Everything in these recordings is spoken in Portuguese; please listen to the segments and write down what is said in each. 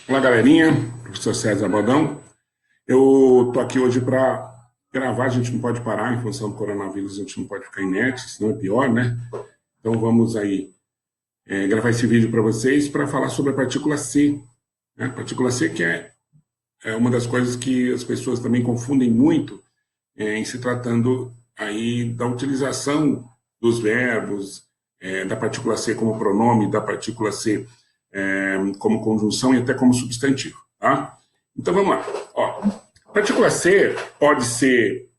Olá, galerinha. Professor César Bodão. Eu tô aqui hoje para gravar. A gente não pode parar em função do coronavírus, a gente não pode ficar inerte, senão é pior, né? Então vamos aí gravar esse vídeo para vocês para falar sobre a partícula C. Né? A partícula C que é uma das coisas que as pessoas também confundem muito em se tratando aí da utilização dos verbos, da partícula C como pronome, da partícula C como conjunção e até como substantivo, tá? Então vamos lá. Ó, a partícula C pode ser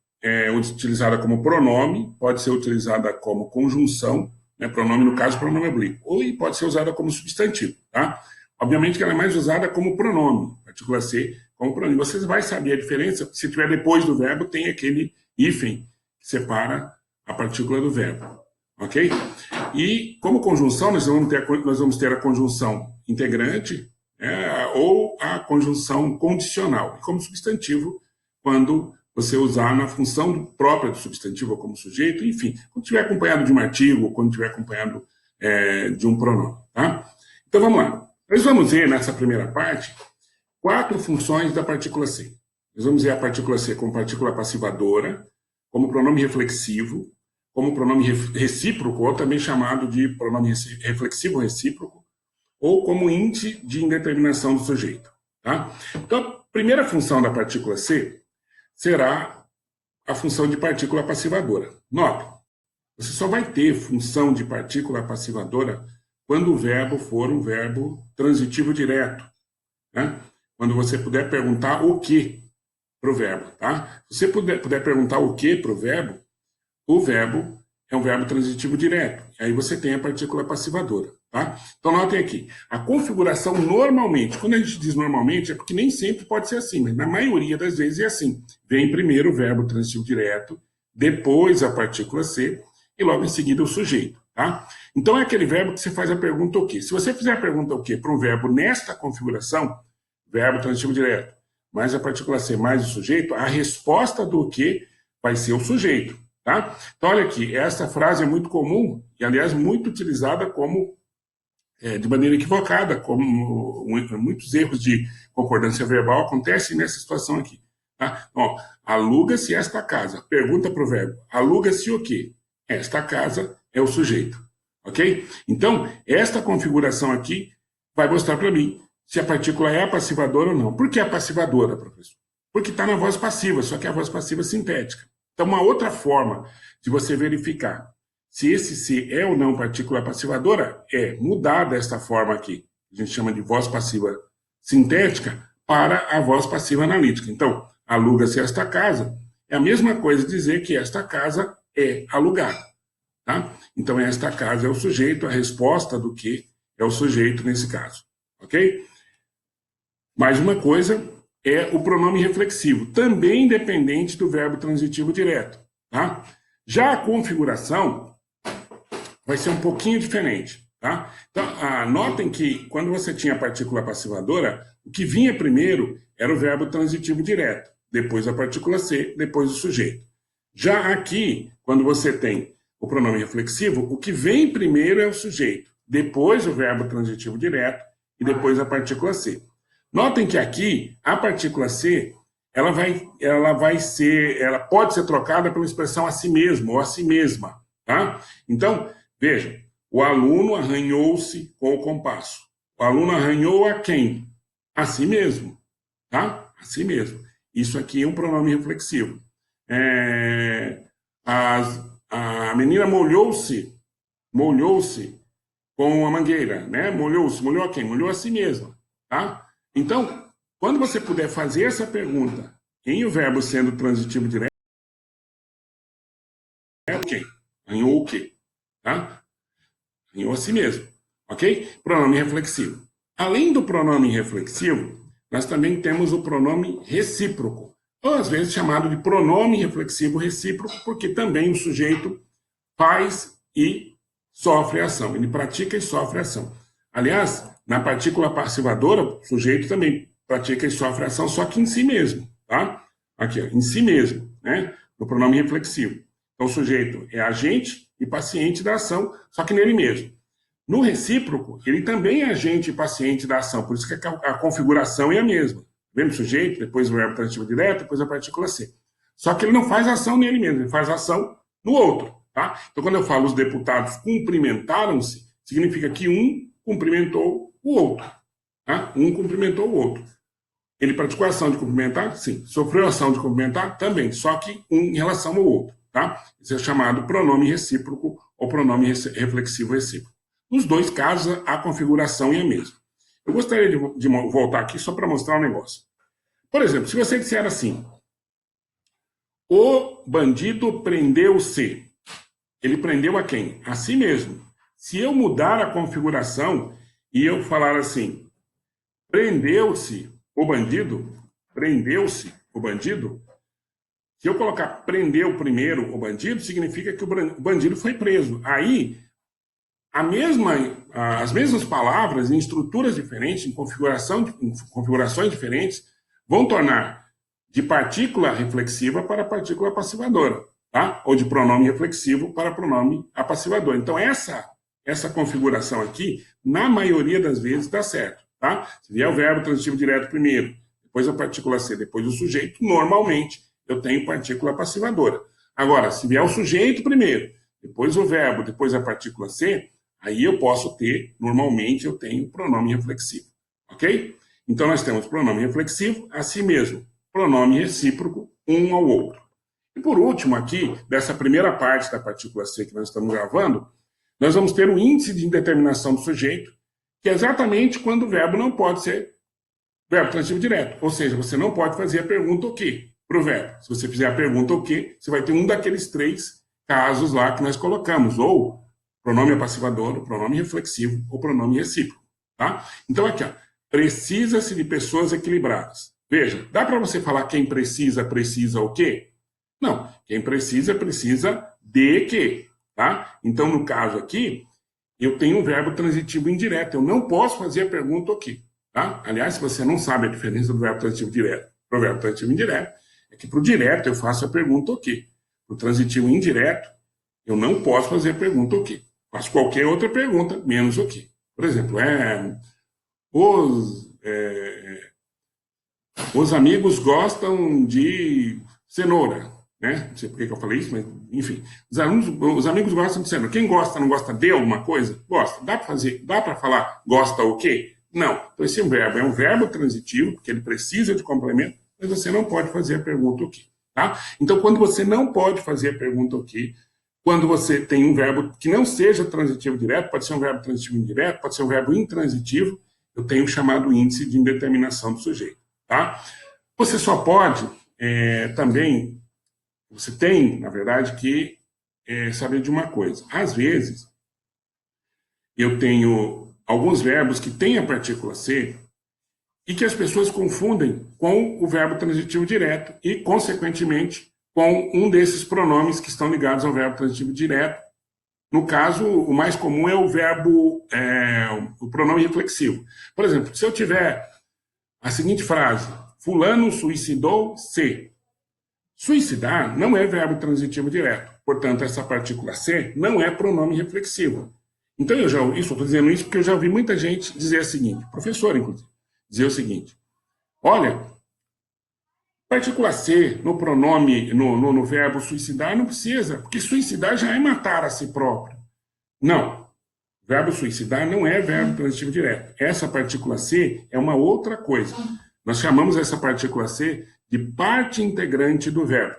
utilizada como pronome, pode ser utilizada como conjunção, né? Pronome no caso, pronome oblíquo, ou pode ser usada como substantivo, tá? Obviamente que ela é mais usada como pronome, partícula C como pronome. Vocês vão saber a diferença, se tiver depois do verbo, tem aquele hífen que separa a partícula do verbo, ok? E como conjunção, nós vamos ter a conjunção integrante ou a conjunção condicional. E como substantivo, quando você usar na função própria do substantivo ou como sujeito, enfim, quando estiver acompanhado de um artigo, ou quando estiver acompanhado de um pronome, tá? Então vamos lá. Nós vamos ver nessa primeira parte 4 funções da partícula C. Nós vamos ver a partícula C como partícula passivadora, como pronome reflexivo, como pronome recíproco, ou também chamado de pronome reflexivo recíproco, ou como índice de indeterminação do sujeito. Tá? Então, a primeira função da partícula C será a função de partícula passivadora. Note, você só vai ter função de partícula passivadora quando o verbo for um verbo transitivo direto. Né? Quando você puder perguntar o que para o verbo. Tá? Se você puder perguntar o que para o verbo é um verbo transitivo direto. E aí você tem a partícula passivadora. Tá? Então, notem aqui. A configuração normalmente, quando a gente diz normalmente, é porque nem sempre pode ser assim, mas na maioria das vezes é assim. Vem primeiro o verbo transitivo direto, depois a partícula C, e logo em seguida o sujeito. Tá? Então, é aquele verbo que você faz a pergunta o quê? Se você fizer a pergunta o quê para um verbo nesta configuração, verbo transitivo direto, mais a partícula C mais o sujeito, a resposta do que vai ser o sujeito. Tá? Então, olha aqui, essa frase é muito comum e, aliás, muito utilizada como de maneira equivocada, como muitos erros de concordância verbal acontecem nessa situação aqui. Tá? Então, aluga-se esta casa. Pergunta para o verbo, aluga-se o quê? Esta casa é o sujeito. Ok? Então, esta configuração aqui vai mostrar para mim se a partícula é passivadora ou não. Por que é passivadora, professor? Porque está na voz passiva, só que é a voz passiva sintética. Então, uma outra forma de você verificar se esse C é ou não partícula passivadora é mudar desta forma aqui, a gente chama de voz passiva sintética, para a voz passiva analítica. Então, aluga-se esta casa, é a mesma coisa dizer que esta casa é alugada. Tá? Então, esta casa é o sujeito, a resposta do que é o sujeito nesse caso. Ok? Mais uma coisa é o pronome reflexivo, também independente do verbo transitivo direto. Tá? Já a configuração vai ser um pouquinho diferente. Tá? Então, notem que quando você tinha a partícula passivadora, o que vinha primeiro era o verbo transitivo direto, depois a partícula C, depois o sujeito. Já aqui, quando você tem o pronome reflexivo, o que vem primeiro é o sujeito, depois o verbo transitivo direto e depois a partícula C. Notem que aqui, a partícula C, ela pode ser trocada pela expressão a si mesmo ou a si mesma. Tá? Então, vejam, o aluno arranhou-se com o compasso. O aluno arranhou a quem? A si mesmo. Tá? A si mesmo. Isso aqui é um pronome reflexivo. A menina molhou-se com a mangueira, né? Molhou a quem? Molhou a si mesma. Tá? Então, quando você puder fazer essa pergunta em o verbo sendo transitivo direto, é quem? Arranhou o quê? Tá? Arranhou a si mesmo. Ok? Pronome reflexivo. Além do pronome reflexivo, nós também temos o pronome recíproco, ou às vezes chamado de pronome reflexivo recíproco, porque também o sujeito faz e sofre a ação. Ele pratica e sofre a ação. Aliás, na partícula passivadora, o sujeito também pratica e sofre a ação, só que em si mesmo. Tá? Aqui, ó, em si mesmo, né? No pronome reflexivo. Então, o sujeito é agente e paciente da ação, só que nele mesmo. No recíproco, ele também é agente e paciente da ação, por isso que a configuração é a mesma. Primeiro o sujeito, depois o verbo transitivo direto, depois a partícula ser. Só que ele não faz ação nele mesmo, ele faz ação no outro. Tá? Então, quando eu falo os deputados cumprimentaram-se, significa que um cumprimentou o outro. Tá? Um cumprimentou o outro. Ele praticou a ação de cumprimentar? Sim. Sofreu a ação de cumprimentar? Também, só que um em relação ao outro. Tá? Isso é chamado pronome recíproco ou pronome reflexivo recíproco. Nos dois casos, a configuração é a mesma. Eu gostaria de voltar aqui só para mostrar um negócio. Por exemplo, se você disser assim, o bandido prendeu-se. Ele prendeu a quem? A si mesmo. Se eu mudar a configuração e eu falar assim, prendeu-se o bandido, se eu colocar prendeu primeiro o bandido, significa que o bandido foi preso. Aí, as mesmas palavras em estruturas diferentes, em configurações diferentes, vão tornar de partícula reflexiva para partícula passivadora, tá? Ou de pronome reflexivo para pronome apassivador. Então, essa configuração aqui, na maioria das vezes, dá certo, tá? Se vier o verbo transitivo direto primeiro, depois a partícula ser, depois o sujeito, normalmente eu tenho partícula passivadora. Agora, se vier o sujeito primeiro, depois o verbo, depois a partícula ser, aí eu posso ter, normalmente eu tenho pronome reflexivo, ok? Então nós temos pronome reflexivo, a si mesmo, pronome recíproco, um ao outro. E por último aqui, dessa primeira parte da partícula ser que nós estamos gravando, nós vamos ter o índice de indeterminação do sujeito, que é exatamente quando o verbo não pode ser verbo transitivo direto. Ou seja, você não pode fazer a pergunta o quê para o verbo. Se você fizer a pergunta o quê, você vai ter um daqueles três casos lá que nós colocamos, ou pronome apassivador, pronome reflexivo ou pronome recíproco. Tá? Então aqui, ó, precisa-se de pessoas equilibradas. Veja, dá para você falar quem precisa o quê? Não, quem precisa de quê? Tá? Então, no caso aqui, eu tenho um verbo transitivo indireto. Eu não posso fazer a pergunta o quê? Tá? Aliás, se você não sabe a diferença do verbo transitivo direto para o verbo transitivo indireto, é que para o direto eu faço a pergunta o quê? Para o transitivo indireto, eu não posso fazer a pergunta o quê? Faço qualquer outra pergunta, menos o quê? Por exemplo, os amigos gostam de cenoura, né? Não sei por que eu falei isso, mas enfim. Os amigos gostam de cenoura. Quem gosta, não gosta de alguma coisa? Gosta. Dá para falar gosta o quê? Não. Então esse é um verbo transitivo, porque ele precisa de complemento, mas você não pode fazer a pergunta o quê. Tá? Então quando você não pode fazer a pergunta o quê, quando você tem um verbo que não seja transitivo direto, pode ser um verbo transitivo indireto, pode ser um verbo intransitivo, eu tenho o chamado índice de indeterminação do sujeito. Tá? Você só pode também, você tem, na verdade, que saber de uma coisa. Às vezes, eu tenho alguns verbos que têm a partícula ser e que as pessoas confundem com o verbo transitivo direto e, consequentemente, com um desses pronomes que estão ligados ao verbo transitivo direto. No caso, o mais comum é o verbo, o pronome reflexivo. Por exemplo, se eu tiver a seguinte frase, fulano suicidou-se. Suicidar não é verbo transitivo direto. Portanto, essa partícula ser não é pronome reflexivo. Então, estou dizendo isso porque eu já ouvi muita gente dizer o seguinte, professor, inclusive, dizer o seguinte, olha, partícula ser no pronome, no verbo suicidar não precisa, porque suicidar já é matar a si próprio. Não. Verbo suicidar não é verbo transitivo direto. Essa partícula ser é uma outra coisa. Nós chamamos essa partícula ser de parte integrante do verbo.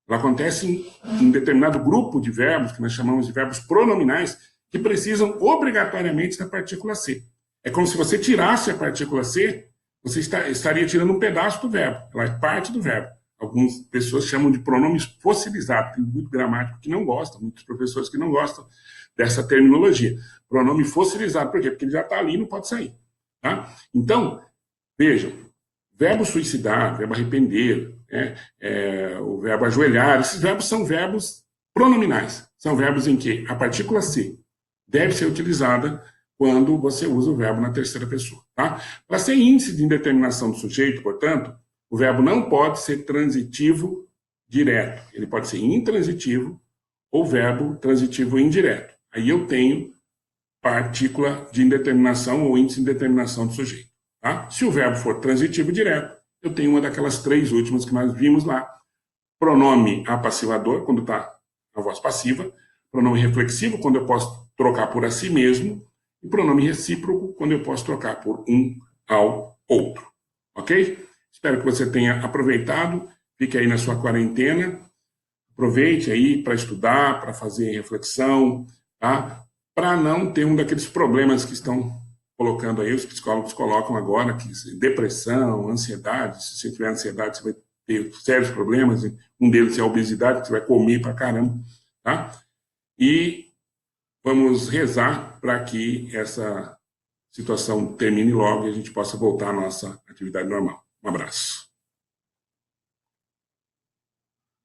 Ela acontece em determinado grupo de verbos, que nós chamamos de verbos pronominais, que precisam obrigatoriamente da partícula ser. É como se você tirasse a partícula ser, você estaria tirando um pedaço do verbo. Ela é parte do verbo. Algumas pessoas chamam de pronomes fossilizados. Tem muito gramático que não gosta, muitos professores que não gostam dessa terminologia. Pronome fossilizado, por quê? Porque ele já está ali e não pode sair. Tá? Então, vejam, verbo suicidar, verbo arrepender, o verbo ajoelhar, esses verbos são verbos pronominais. São verbos em que a partícula ser deve ser utilizada quando você usa o verbo na terceira pessoa. Tá? Para ser índice de indeterminação do sujeito, portanto, o verbo não pode ser transitivo direto. Ele pode ser intransitivo ou verbo transitivo indireto. Aí eu tenho partícula de indeterminação ou índice de indeterminação do sujeito. Tá? Se o verbo for transitivo direto, eu tenho uma daquelas três últimas que nós vimos lá. Pronome apassivador, quando está a voz passiva. Pronome reflexivo, quando eu posso trocar por a si mesmo. E pronome recíproco, quando eu posso trocar por um ao outro. Ok? Espero que você tenha aproveitado. Fique aí na sua quarentena. Aproveite aí para estudar, para fazer reflexão, tá? Para não ter um daqueles problemas que estão colocando aí, os psicólogos colocam agora, que depressão, ansiedade, se você tiver ansiedade, você vai ter sérios problemas, um deles é a obesidade, que você vai comer pra caramba, tá? E vamos rezar para que essa situação termine logo e a gente possa voltar à nossa atividade normal. Um abraço.